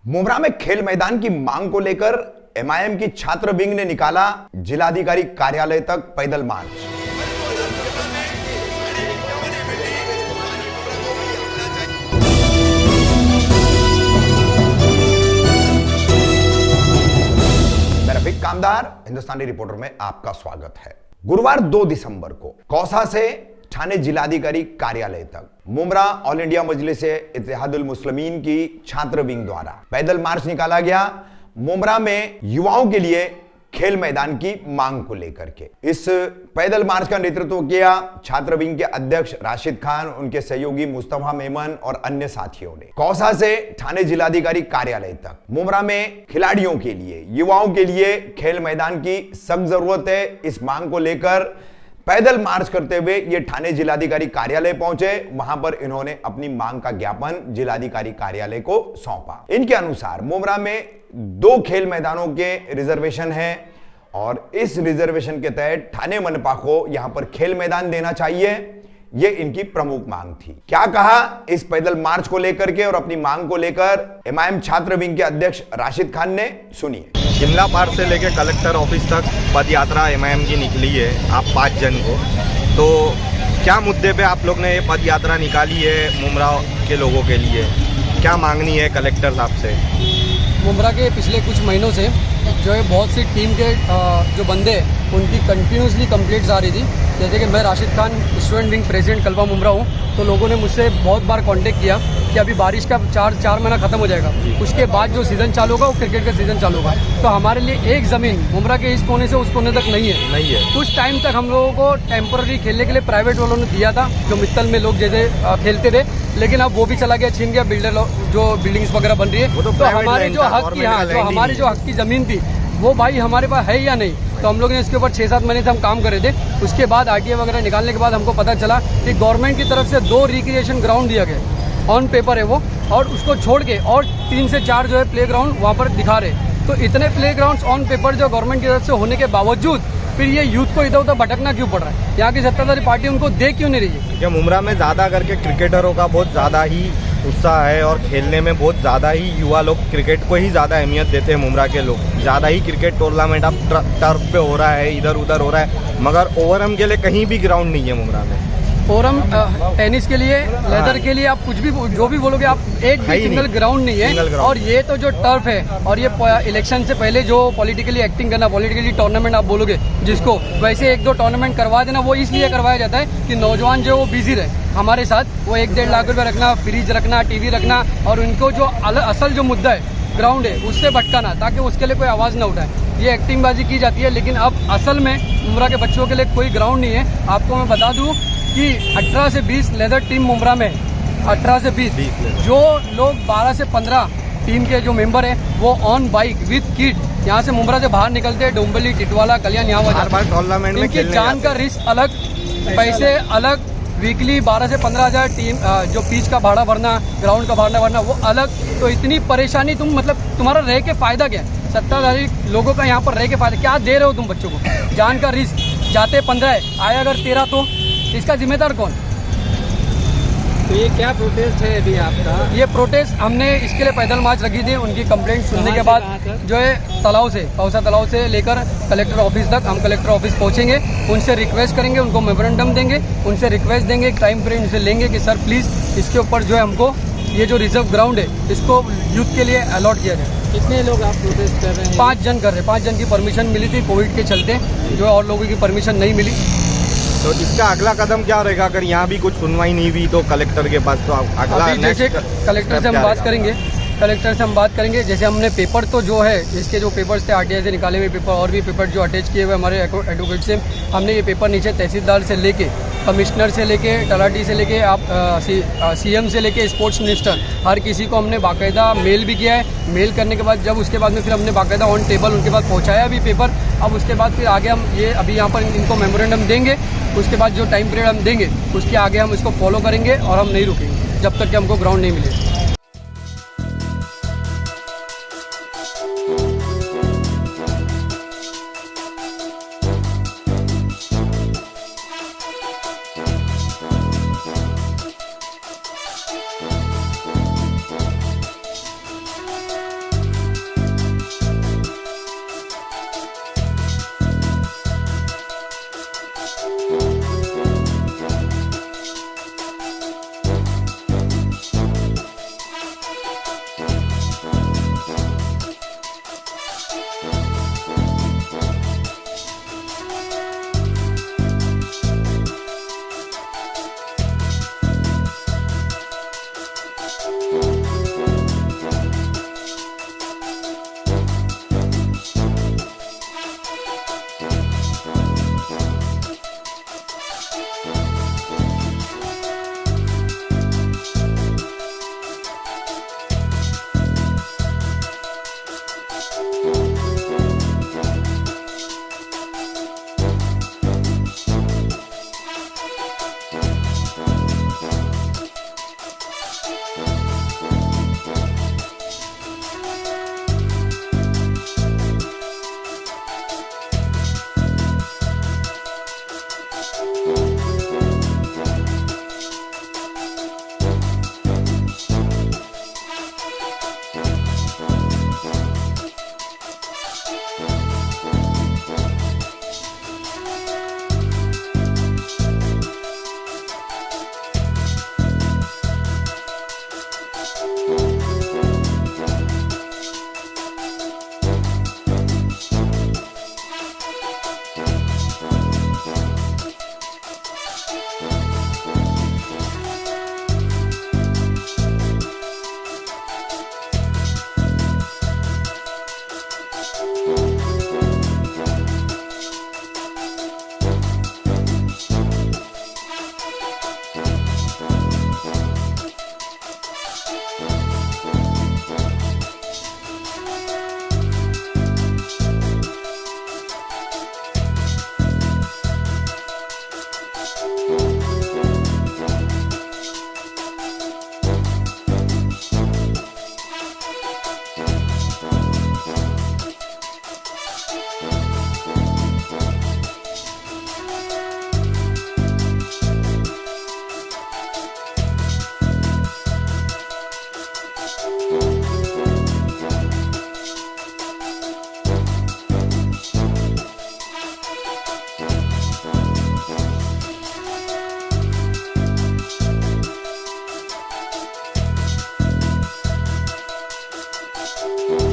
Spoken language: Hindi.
मुमरा में खेल मैदान की मांग को लेकर एमआईएम की छात्र विंग ने निकाला जिलाधिकारी कार्यालय तक पैदल मार्च। मैं रफीक कामदार, हिंदुस्तानी रिपोर्टर में आपका स्वागत है। गुरुवार 2 दिसंबर को कौसा से ठाणे जिलाधिकारी कार्यालय तक मुमरा ऑल इंडिया मजलिस-ए-इत्तेहादुल मुस्लिमीन की छात्र विंग द्वारा पैदल मार्च निकाला गया। मुमरा में युवाओं के लिए खेल मैदान की मांग को लेकर के इस पैदल मार्च का नेतृत्व किया छात्र विंग के अध्यक्ष राशिद खान, उनके सहयोगी मुस्तफा मेमन और अन्य साथियों ने। कौसा से ठाणे जिलाधिकारी कार्यालय तक मुमरा में खिलाड़ियों के लिए, युवाओं के लिए खेल मैदान की सख्त जरूरत है। इस मांग को लेकर पैदल मार्च करते हुए ये ठाणे जिलाधिकारी कार्यालय पहुंचे। वहां पर इन्होंने अपनी मांग का ज्ञापन जिलाधिकारी कार्यालय को सौंपा। इनके अनुसार मुमरा में 2 खेल मैदानों के रिजर्वेशन है और इस रिजर्वेशन के तहत ठाणे मनपा को यहां पर खेल मैदान देना चाहिए। ये इनकी प्रमुख मांग थी। क्या कहा इस पैदल मार्च को लेकर के और अपनी मांग को लेकर एमआईएम छात्र विंग के अध्यक्ष राशिद खान ने, सुनिए। शिमला पार से लेकर कलेक्टर ऑफिस तक पद यात्रा एमआईएम की निकली है आप 5 जन को। तो क्या मुद्दे पे आप लोग ने ये पद यात्रा निकाली है मुमरा के लोगों के लिए? क्या मांगनी है कलेक्टर साहब से? मुमरा के पिछले कुछ महीनों से जो है बहुत सी टीम के जो बंदे उनकी कंटिन्यूसली कंप्लेंट्स आ रही थी। जैसे कि मैं Rashid Khan student wing president Kalpa Mumbra हूँ, तो लोगों ने मुझसे बहुत बार कांटेक्ट किया कि अभी बारिश का 4 महीना खत्म हो जाएगा, उसके बाद जो सीज़न चालू होगा वो क्रिकेट का सीज़न चालू होगा। तो हमारे लिए एक ज़मीन मुमरा के इस कोने से उस कोने तक नहीं है। कुछ टाइम तक हम लोगों को टेम्पररी खेलने के लिए प्राइवेट वालों ने दिया था, जो मित्तल में लोग जैसे खेलते थे, लेकिन अब वो भी चला गया, छीन गया। बिल्डर जो बिल्डिंग्स वगैरह बन रही है, तो हमारे जो हक की, हाँ, जो हमारी जो हक की ज़मीन थी वो भाई हमारे पास है या नहीं। तो हम लोग ने इसके ऊपर 6-7 महीने से हम काम कर रहे थे। उसके बाद आरटीआई वगैरह निकालने के बाद हमको पता चला कि गवर्नमेंट की तरफ से 2 रिक्रिएशन ग्राउंड दिया गया, ऑन पेपर है वो, और उसको छोड़ के और 3 से 4 जो है प्ले ग्राउंड वहाँ पर दिखा रहे। तो इतने प्ले ग्राउंड्स ऑन पेपर जो गवर्नमेंट की तरफ से होने के बावजूद फिर ये यूथ को इधर उधर भटकना क्यों पड़ रहा है? यहाँ की सत्ताधारी पार्टी उनको दे क्यों नहीं रही है? क्या मुमरा में ज़्यादा करके क्रिकेटरों का बहुत ज़्यादा ही उत्साह है और खेलने में बहुत ज़्यादा ही युवा लोग क्रिकेट को ही ज़्यादा अहमियत देते हैं। मुमरा के लोग ज़्यादा ही क्रिकेट टूर्नामेंट अब टर्फ पे हो रहा है, इधर उधर हो रहा है, मगर ओवरहम के लिए कहीं भी ग्राउंड नहीं है मुमरा में। फोरम टेनिस के लिए, लेदर के लिए, आप कुछ भी जो भी बोलोगे, आप एक भी सिंगल ग्राउंड नहीं है। और ये तो जो टर्फ है, और ये इलेक्शन से पहले जो पॉलिटिकली एक्टिंग करना, पॉलिटिकली टूर्नामेंट आप बोलोगे जिसको, वैसे 1-2 टूर्नामेंट करवा देना। वो इसलिए करवाया जाता है कि नौजवान जो वो बिजी रहे हमारे साथ, वो 1-1.5 लाख रुपये रखना, फ्रिज रखना, टीवी रखना, और उनको जो असल जो मुद्दा है ग्राउंड है उससे भटकाना, ताकि उसके लिए कोई आवाज़ ना उठाए। ये एक्टिंगबाजी की जाती है, लेकिन अब असल में मुमरा के बच्चों के लिए कोई ग्राउंड नहीं है। आपको मैं बता दूँ कि 18 से 20 लेदर टीम मुमरा में, 18 से 20 जो लोग 12 से 15 टीम के जो मेंबर हैं वो ऑन बाइक विद किट यहाँ से मुमरा से बाहर निकलते हैं। डोंबिवली, टिटवाला, कल्याण, यहाँ टूर्नामेंट में इनकी जान का रिस्क अलग, पैसे अलग, वीकली 12 से 15 हज़ार टीम जो पिच का भाड़ा भरना, ग्राउंड का भाड़ा भरना, वो अलग। तो इतनी परेशानी, तुम मतलब तुम्हारा रह के फ़ायदा क्या? सत्ताधारी लोगों का यहाँ पर रह के फ़ायदा क्या दे रहे हो तुम बच्चों को? जान का रिस्क, जाते 15 है, आया अगर 13 तो इसका जिम्मेदार कौन? तो ये क्या प्रोटेस्ट है अभी आपका? ये प्रोटेस्ट हमने इसके लिए पैदल मार्च रखी थी। उनकी कंप्लेंट सुनने के बाद जो है तालाब से, कौसा तालाब से लेकर कलेक्टर ऑफिस तक, हम कलेक्टर ऑफिस पहुंचेंगे, उनसे रिक्वेस्ट करेंगे, उनको मेमोरेंडम देंगे, उनसे रिक्वेस्ट देंगे, एक टाइम पीरियड उनसे लेंगे कि सर प्लीज़ इसके ऊपर जो है हमको ये जो रिजर्व ग्राउंड है इसको यूथ के लिए अलॉट किया जाए। कितने लोग आप प्रोटेस्ट कर रहे हैं? 5 जन कर रहे हैं। 5 जन की परमिशन मिली थी, कोविड के चलते जो और लोगों की परमिशन नहीं मिली। तो इसका अगला कदम क्या रहेगा? अगर यहाँ भी कुछ सुनवाई नहीं हुई तो कलेक्टर के पास, तो अगला जैसे कलेक्टर से हम बात करेंगे, कलेक्टर से हम बात करेंगे। जैसे हमने पेपर तो जो है, इसके जो पेपर्स थे आरटीआई से निकाले हुए पेपर, और भी पेपर जो अटैच किए हुए हमारे एडवोकेट से, हमने ये पेपर नीचे तहसीलदार से लेके, कमिश्नर से लेके, तलाटी से लेके, आप सीएम से लेके स्पोर्ट्स मिनिस्टर, हर किसी को हमने बाकायदा मेल भी किया है। मेल करने के बाद जब उसके बाद में फिर हमने बाकायदा ऑन टेबल उनके पास पहुँचाया भी पेपर। अब उसके बाद फिर आगे हम ये अभी यहाँ पर इनको मेमोरेंडम देंगे, उसके बाद जो टाइम पीरियड हम देंगे उसके आगे हम इसको फॉलो करेंगे और हम नहीं रुकेंगे जब तक कि हमको ग्राउंड नहीं मिले। है।